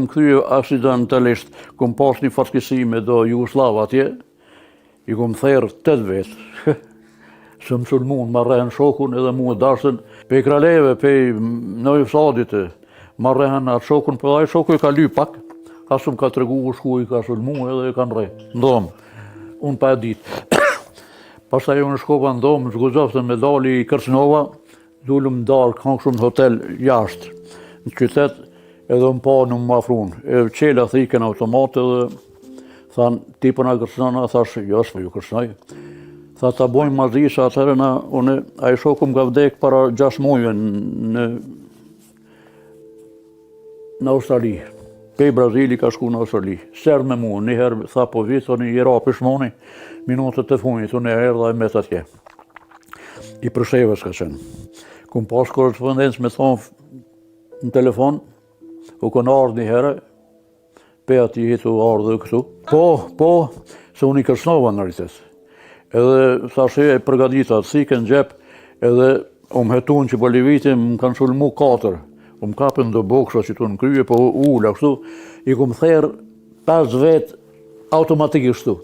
Më kthye aksidentalisht, kom pas një fatkeqësi me do Jugoslav atje, i kom therr 8 vetë. Se më sulmun, marrehen shokun edhe mu e dashën, pe kraleve, pe në Sadit, marrehen atë shokun, për ai shoku i ka ly pak, asum ka tregu u shku i ka sulmu edhe i ka ndrej. Ndomë, unë pa e ditë. Pastaj unë shkova ndomë, zguxoftën me dali i Kërcnova, dulëm darë, kanë shumë hotel jashtë, në qytet, edhe më pa në më afrun. E qela thiken automat edhe thanë, ti për nga kërcnona, thashë, jo, s'po ju kërcnoj. Tha ta bojmë mazi se atëherë a i shoku më ka vdek para 6 muajve në Australi. Pej Brazili ka shku në Australi. Serdh me mua, njëherë tha po vitë, një jera pishmoni, minutët të funit, unë e erdha e met atje. I Prëshevës ka qenë. Kum pas korrespondencë me thonë në telefon, u kon ardhë njëherë, pe ati hitu ardhë këtu. Po, se unë i kërcnova në rrites. Edhe thashe e përgadita, thikën gjep, edhe hetun që për Liviti më kanë sulmu 4. Më kapën do boksa që tu në krye, po ula kështu, i kom therë 5 vetë automatikisht kështu.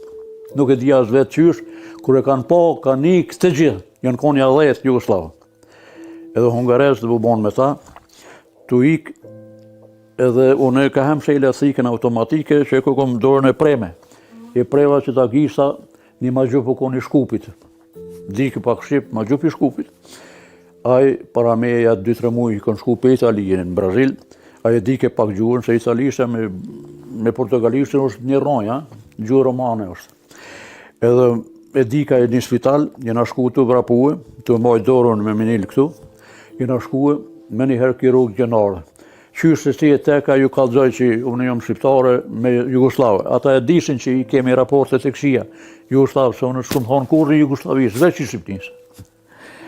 Nuk e dhja as vetë qysh, kur e kanë po, kanë i këtë gjithë, janë konja 10 Jugoslavë. Edhe Hungares dhe bubon me ta, tu ik, edhe unë ka hem shejle thikën automatike, që e kom dorën e preme. E preva që ta gisa, një ma gjup u koni Shkupit. Dikë pak Shqip, ma gjup i Shkupit. Aj, para me ja 2-3 muaj i kon shku për Italinë në Brazil, aj e dike pak gjuhën, se italisht me portugalisht është një ronja, gjuhë romane është. Edhe e dika e një spital, jena shku të vrapue, të moj dorën me minil këtu, jena shku me njëherë kirurg gjenare. Qysh se si e teka ju kallëzoj që unë jam shqiptare me Jugoslavë. Ata e dishin që i kemi raportet e këshia Jugoslavë, se unë s'kum thonë kur në Jugoslavisë, veç i Shqipnisë.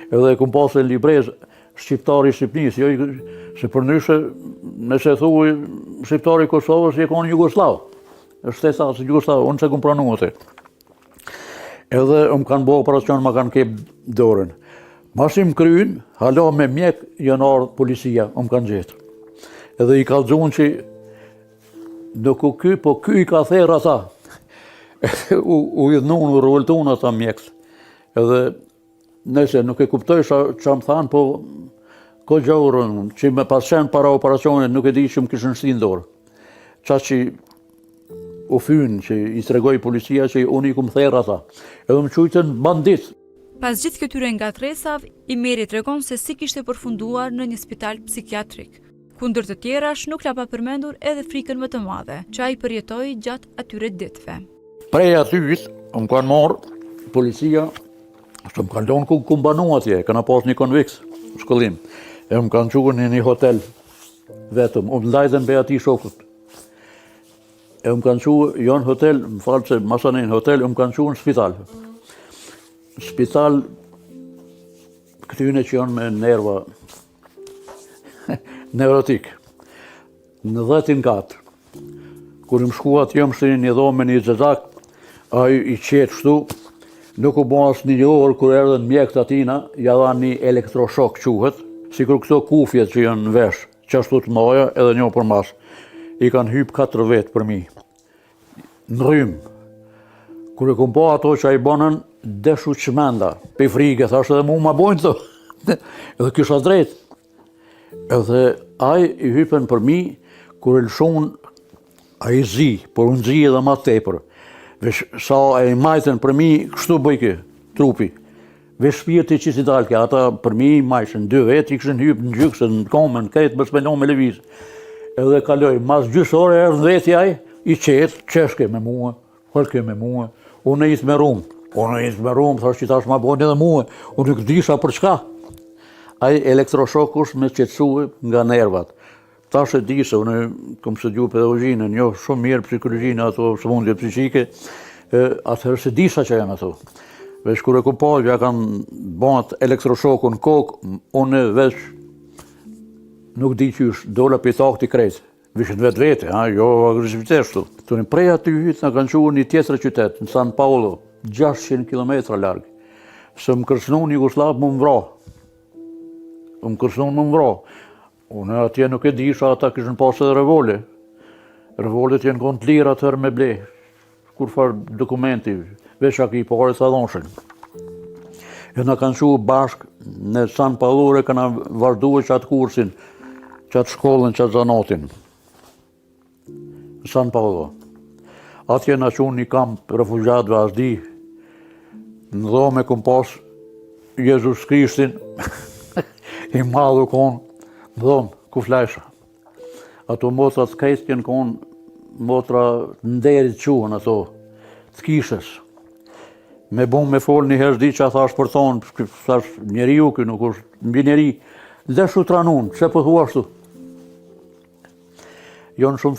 Edhe e kum pasë e librez shqiptari i Shqipnisë, jo, se për nyshe, nëse thuj shqiptari i Kosovës, je konë Jugoslavë. Është të thasë Jugoslavë, unë se kum pranu atë. Edhe më kanë bo operacion, ma kanë kep dorën. Masim kryin, halo me mjek, janë ardhë policia, më kanë gjetë. Edhe i kallëzun që nuk u ky, po ky i ka therë ata. u idhnun, u rëvëltun ata mjekës. Edhe nëse nuk e kuptoj që më thanë, po ko gjaurën, që me pas qenë para operacionit, nuk e di që më kishën shtinë dorë. Qa që u fynë, që i tregoj policia që unë i kum therë ata. Edhe më qujtën bandit. Pas gjithë këtyre ngatresav, i Meri tregon se si kishte përfunduar në një spital psikiatrik. Kundër të tjerash nuk la pa përmendur edhe frikën më të madhe, që ai përjetoi gjatë atyre ditëve. Prej atyt, më kanë marrë policia, se më kanë lonë ku banu atje, kanë pas një konviks, shkollim, e më kanë qunë në një hotel, vetëm, më ndajden be ati shokut. E më kanë qunë, jo në hotel, më falë se masane në hotel, më kanë qunë në spital. Spital, këtyne që janë me nerva, neurotik, në 10 katë. Kur më shku atë jëmë shtë një dhomë me një zezak, a i qetë shtu, nuk u bon asë një orë kur erdhen mjekët atina, ja dha një elektroshok quhet, si kur këto kufjet që janë në vesh, qashtu të maja edhe një për mas. I kanë hypë 4 vetë për mi. Në rrymë. Kur e kom po ato që a i bonën, deshu qmenda, pe frike, thashtë edhe mu ma bojnë të. Edhe kisha drejtë. Edhe aj i hypen për mi, kur e lëshon, a i zi, por unë zi edhe ma tepër. Vesh sa e majten për mi, kështu bëjke, trupi. Vesh shpirti që si dalke, ata për mi majshen 2 vetë, i këshën hypë në gjykse, në komen, këtë bës me me levizë. Edhe kaloj, mas gjysore erë në veti aj, i qetë, qeshke me mua, hërke me mua, unë e isë me rumë. Unë e isë me rumë, thash që tash ma bojnë edhe mua, unë nuk disha për çka. Ai elektroshok është me qetësue nga nervat. Tash e di se unë kom studiu pedagogjinë, njoh shumë mirë psikologjinë, ato sëmundje psiqike, atëherë se disha që janë ato. Veç kur e kom pa, ja kanë bën elektroshokun në kokë, unë veç nuk di qysh, dola për takti krejtë. Vishën vetë vete, jo agresivitet shtu. Turin prej aty hytë në kanë qunë një tjetër qytet, në San Paolo, 600 km largë. Se më kërcnu një Jugoslav më vra. Më kërcnu më vra. Unë atje nuk e disha, ata kishën pasë edhe revole. Revolet jenë konë të lira tërë me ble, kur farë dokumenti, veç aki pare sa dhonshin. E në kanë shu bashkë në San Paolo kanë vazhduar qatë kursin, qatë shkollën, qatë zanatin. San Paolo. Atje në qunë një kamp refugjatëve asdi, në dhome këm pas Jezus Krishtin, i madhu konë, në dhome, ku flesha. Ato motrat s'kajt kënë konë motra nderit quhen ato, të kishës. Me bun me fol një herë di që a thash për thonë, thash njeri ju kë nuk është mbi njeri, dhe shu tranun, që për thua shtu. Jo në shumë